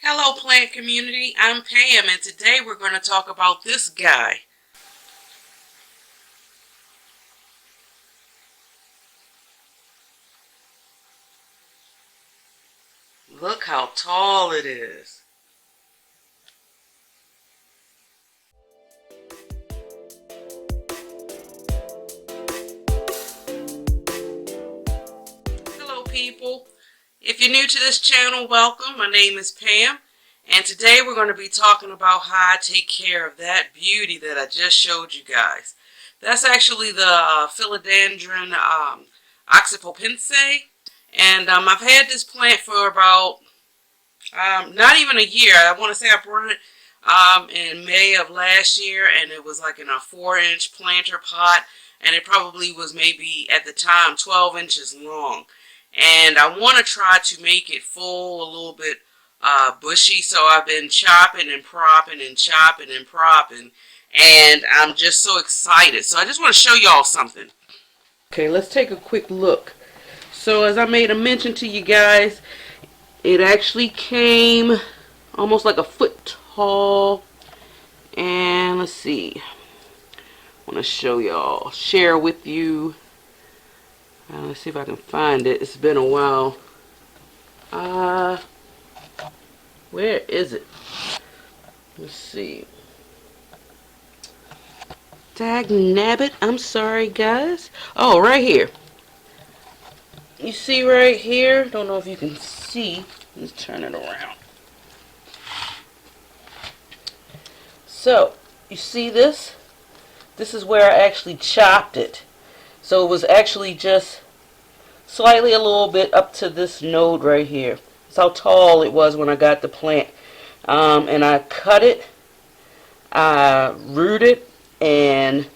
Hello plant community, I'm Pam and today we're going to talk about this guy. Look how tall it is. Hello people, if you're new to this channel, welcome. My name is Pam and today we're going to be talking about how I take care of that beauty that I just showed you guys. That's actually the Philodendron Oxapapense, and I've had this plant for about not even a year. I want to say I brought it in May of last year, and it was like in a 4-inch planter pot, and it probably was maybe at the time 12 inches long. And I want to try to make it full, a little bit bushy, so I've been chopping and propping and chopping and propping, and I'm just so excited. So I just want to show y'all something. Okay, let's take a quick look. So as I made a mention to you guys, it actually came almost like a foot tall. And let's see. I want to show y'all, share with you. Let's see if I can find it. It's been a while. Where is it? Let's see. Dag nabbit. I'm sorry, guys. Oh, right here. You see right here? Don't know if you can see. Let's turn it around. So, you see this? This is where I actually chopped it. So it was actually just slightly a little bit up to this node right here. That's how tall it was when I got the plant. And I cut it, I rooted it, and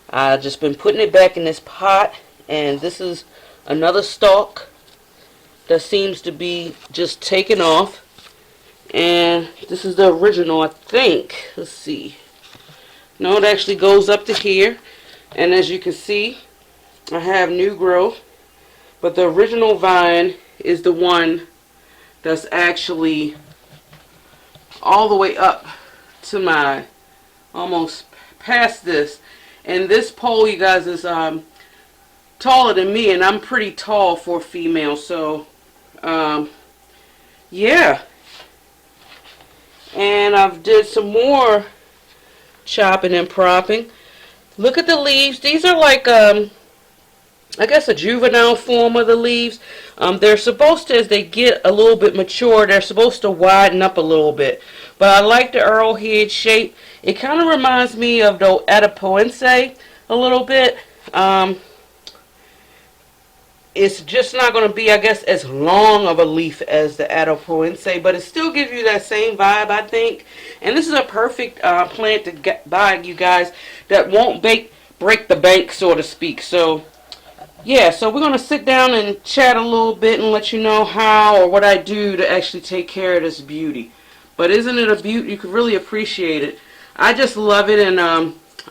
I've just been putting it back in this pot. And this is another stalk that seems to be just taken off. And this is the original, I think. Let's see. No, it actually goes up to here. And as you can see, I have new growth. But the original vine is the one that's actually all the way up to my, almost past this. And this pole, you guys, is taller than me. And I'm pretty tall for a female. So, yeah. And I've did some more chopping and propping. Look at the leaves. These are like, I guess a juvenile form of the leaves. They're supposed to, as they get a little bit mature, they're supposed to widen up a little bit. But I like the arrowhead shape. It kind of reminds me of the Oxapapense a little bit. It's just not going to be, I guess, as long of a leaf as the Oxapapense, but it still gives you that same vibe, I think. And this is a perfect plant to buy, you guys, that won't break the bank, so to speak. So, yeah, so we're going to sit down and chat a little bit and let you know how or what I do to actually take care of this beauty. But isn't it a beauty? You can really appreciate it. I just love it, and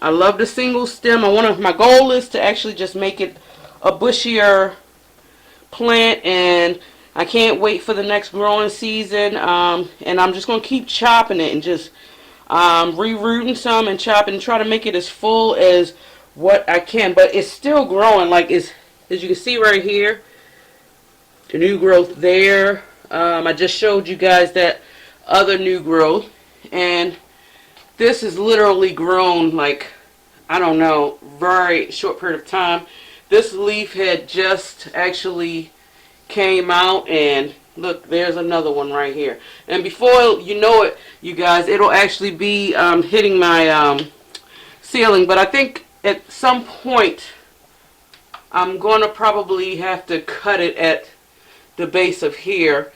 I love the single stem. My goal is to actually just make it a bushier plant, and I can't wait for the next growing season. And I'm just going to keep chopping it and just re-rooting some and chopping and try to make it as full as what I can. But it's still growing, like as you can see right here, the new growth there. I just showed you guys that other new growth, and this is literally grown like, I don't know, very short period of time. This leaf had just actually came out, and look, there's another one right here. And before you know it, you guys, it'll actually be hitting my ceiling. But I think at some point I'm going to probably have to cut it at the base of here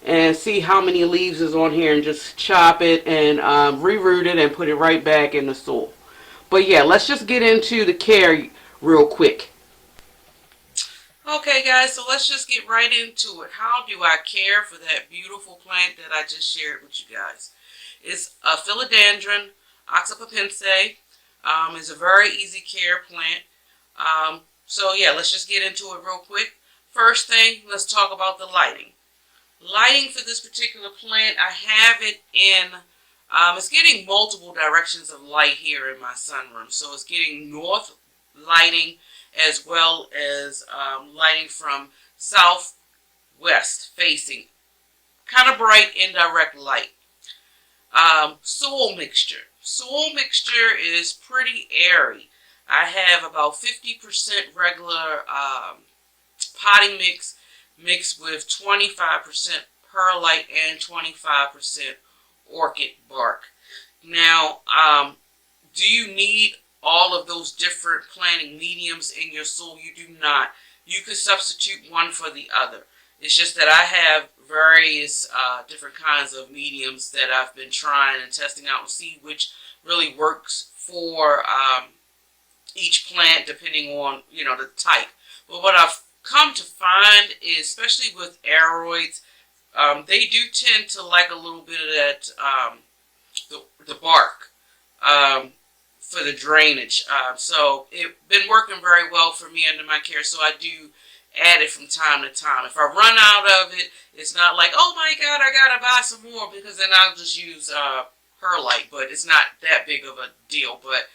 and see how many leaves is on here and just chop it and re-root it and put it right back in the soil. But yeah, let's just get into the care real quick. Okay guys, so let's just get right into it. How do I care for that beautiful plant that I just shared with you guys? It's a Philodendron Oxapapense. It's a very easy care plant. So yeah, let's just get into it real quick. First thing, let's talk about the lighting. lighting for this particular plant, I have it in, it's getting multiple directions of light here in my sunroom. So it's getting north lighting as well as lighting from southwest facing. Kind of bright indirect light. Soil mixture. Soil mixture is pretty airy. I have about 50% regular potting mix mixed with 25% perlite and 25% orchid bark. Now, do you need all of those different planting mediums in your soil? You do not. You could substitute one for the other. It's just that I have various different kinds of mediums that I've been trying and testing out to see which really works for each plant depending on, the type. But what I've come to find is, especially with aeroids, they do tend to like a little bit of that, the bark for the drainage. So it's been working very well for me under my care. So I do add it from time to time. If I run out of it, it's not like, oh my God, I gotta buy some more, because then I'll just use perlite. But it's not that big of a deal. But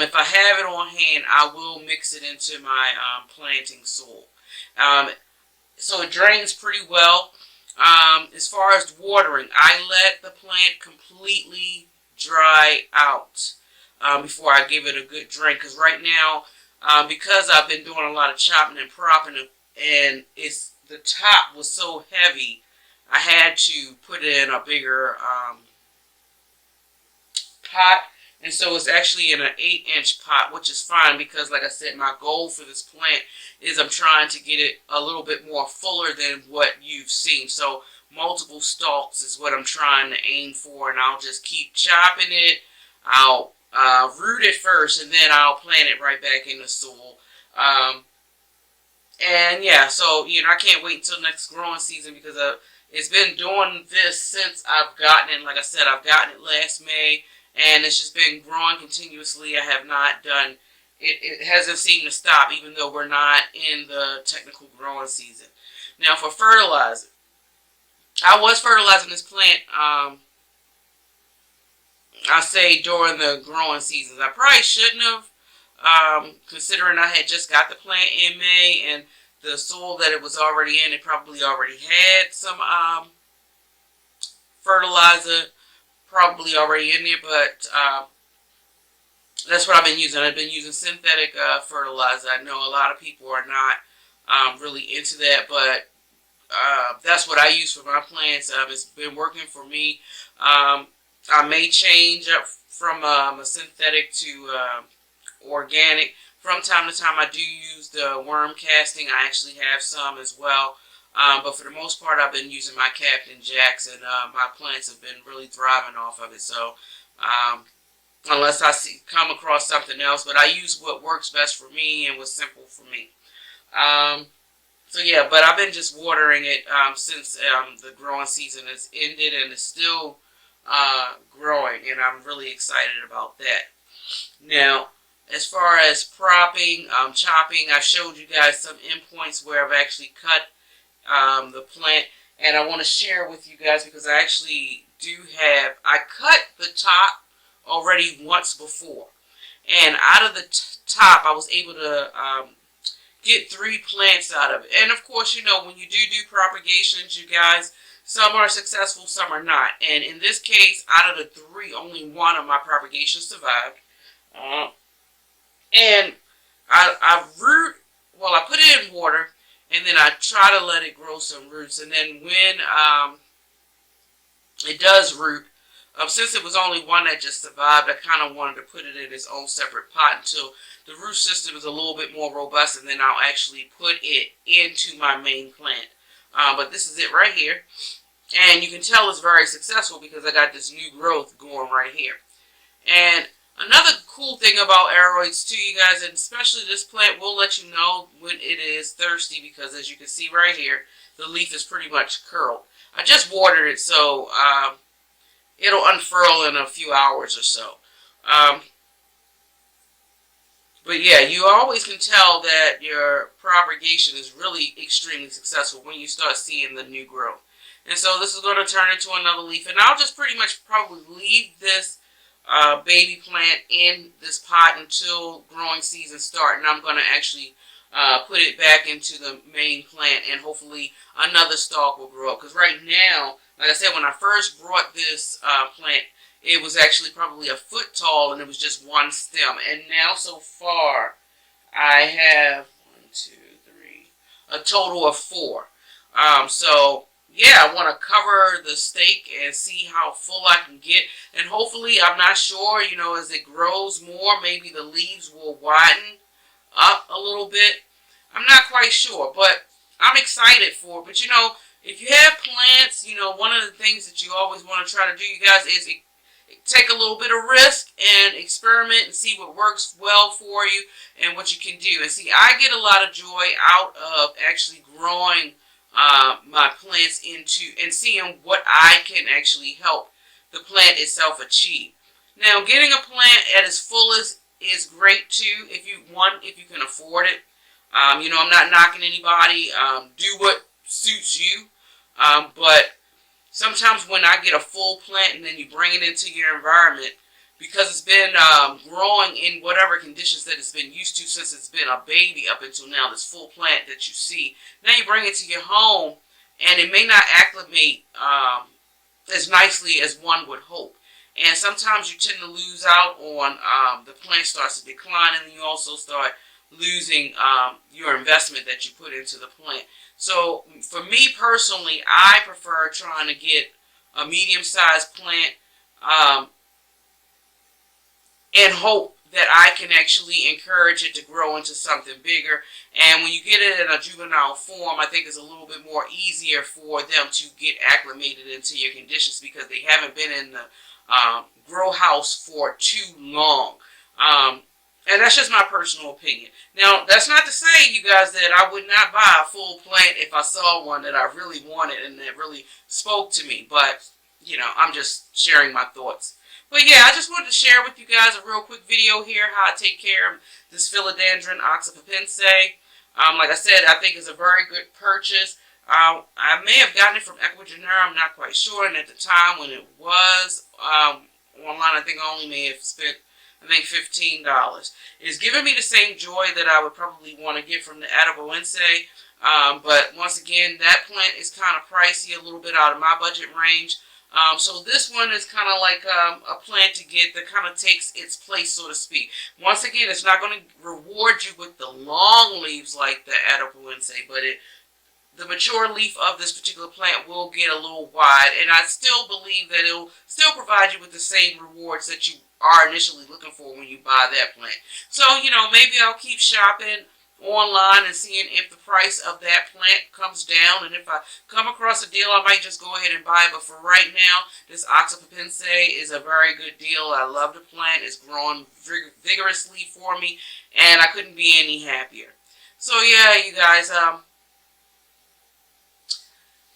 if I have it on hand, I will mix it into my planting soil. So it drains pretty well. As far as watering, I let the plant completely dry out before I give it a good drink. Because right now, because I've been doing a lot of chopping and propping, and the top was so heavy, I had to put it in a bigger pot. And so it's actually in an 8-inch pot, which is fine because, like I said, my goal for this plant is I'm trying to get it a little bit more fuller than what you've seen. So multiple stalks is what I'm trying to aim for, and I'll just keep chopping it. I'll root it first, and then I'll plant it right back in the soil. And yeah, so I can't wait until next growing season because it's been doing this since I've gotten it. Like I said, I've gotten it last May. And it's just been growing continuously. I have not done, it hasn't seemed to stop, even though we're not in the technical growing season. Now for fertilizer, I was fertilizing this plant, I say during the growing seasons. I probably shouldn't have, considering I had just got the plant in May, and the soil that it was already in, it probably already had some fertilizer probably already in there, but that's what I've been using. I've been using synthetic fertilizer. I know a lot of people are not really into that, but that's what I use for my plants. It's been working for me. I may change up from a synthetic to organic. From time to time, I do use the worm casting. I actually have some as well. But for the most part, I've been using my Captain Jacks, and my plants have been really thriving off of it. So, unless I come across something else, but I use what works best for me and what's simple for me. So yeah, but I've been just watering it since the growing season has ended, and it's still growing, and I'm really excited about that. Now, as far as propping, chopping, I showed you guys some endpoints where I've actually cut the plant, and I want to share with you guys because I actually I cut the top already once before, and out of the top I was able to get 3 plants out of it. And of course, when you do propagations, you guys, some are successful, some are not, and in this case, out of the 3, only one of my propagations survived. And I put it in water, and then I try to let it grow some roots. And then when it does root, since it was only one that just survived, I kind of wanted to put it in its own separate pot until the root system is a little bit more robust, and then I'll actually put it into my main plant. But this is it right here. And you can tell it's very successful because I got this new growth going right here. And another cool thing about aeroids too, you guys, and especially this plant, will let you know when it is thirsty, because as you can see right here, the leaf is pretty much curled. I just watered it, so it'll unfurl in a few hours or so. But yeah, you always can tell that your propagation is really extremely successful when you start seeing the new growth. And so this is going to turn into another leaf. And I'll just pretty much probably leave this baby plant in this pot until growing season start. And I'm going to actually put it back into the main plant, and hopefully another stalk will grow up. Because right now, like I said, when I first brought this plant, it was actually probably a foot tall, and it was just one stem. And now so far, I have a total of 4. So yeah, I want to cover the stake and see how full I can get. And hopefully, I'm not sure, you know, as it grows more, maybe the leaves will widen up a little bit. I'm not quite sure, but I'm excited for it. But you know, if you have plants, you know, one of the things that you always want to try to do, you guys, is take a little bit of risk and experiment and see what works well for you and what you can do. And see, I get a lot of joy out of actually growing my plants into and seeing what I can actually help the plant itself achieve. Now, getting a plant at its fullest is great too if you can afford it. You know, I'm not knocking anybody. Do what suits you. But sometimes when I get a full plant and then you bring it into your environment, because it's been growing in whatever conditions that it's been used to since it's been a baby up until now, this full plant that you see, now you bring it to your home and it may not acclimate as nicely as one would hope. And sometimes you tend to lose out on the plant starts to decline, and then you also start losing your investment that you put into the plant. So for me personally, I prefer trying to get a medium-sized plant and hope that I can actually encourage it to grow into something bigger. And when you get it in a juvenile form, I think it's a little bit more easier for them to get acclimated into your conditions because they haven't been in the grow house for too long. And that's just my personal opinion. Now, that's not to say, you guys, that I would not buy a full plant if I saw one that I really wanted and that really spoke to me. But, you know, I'm just sharing my thoughts. But yeah, I just wanted to share with you guys a real quick video here how I take care of this Philodendron Oxapapense. Like I said, I think it's a very good purchase. I may have gotten it from Ecuador, I'm not quite sure. And at the time when it was online, I think I only may have spent, I think, $15. It's given me the same joy that I would probably want to get from the Oxapapense. But once again, that plant is kind of pricey, a little bit out of my budget range. So this one is kind of like a plant to get that kind of takes its place, so to speak. Once again, it's not going to reward you with the long leaves like the Oxapapense, but the mature leaf of this particular plant will get a little wide, and I still believe that it'll still provide you with the same rewards that you are initially looking for when you buy that plant. So, you know, maybe I'll keep shopping online and seeing if the price of that plant comes down, and if I come across a deal, I might just go ahead and buy it. But for right now, this Oxapapense is a very good deal. I love the plant. It's growing vigorously for me, and I couldn't be any happier. So yeah, you guys,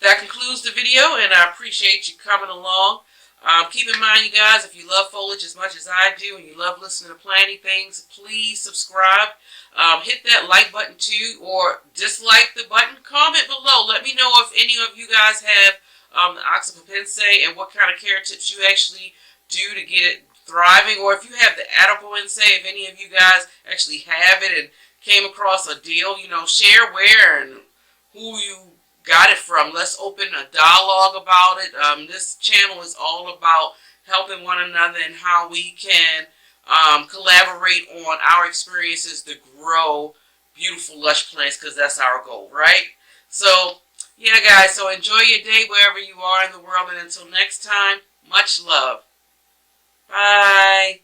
that concludes the video, and I appreciate you coming along. Keep in mind, you guys, if you love foliage as much as I do and you love listening to planting things, please subscribe. Hit that like button too, or dislike the button. Comment below. Let me know if any of you guys have the Oxapapense and what kind of care tips you actually do to get it thriving, or if you have the Oxapapense, if any of you guys actually have it and came across a deal, you know, share where and who you got it from. Let's open a dialogue about it. This channel is all about helping one another and how we can collaborate on our experiences to grow beautiful, lush plants, because that's our goal, right? So, yeah, guys, so enjoy your day wherever you are in the world, and until next time, much love. Bye.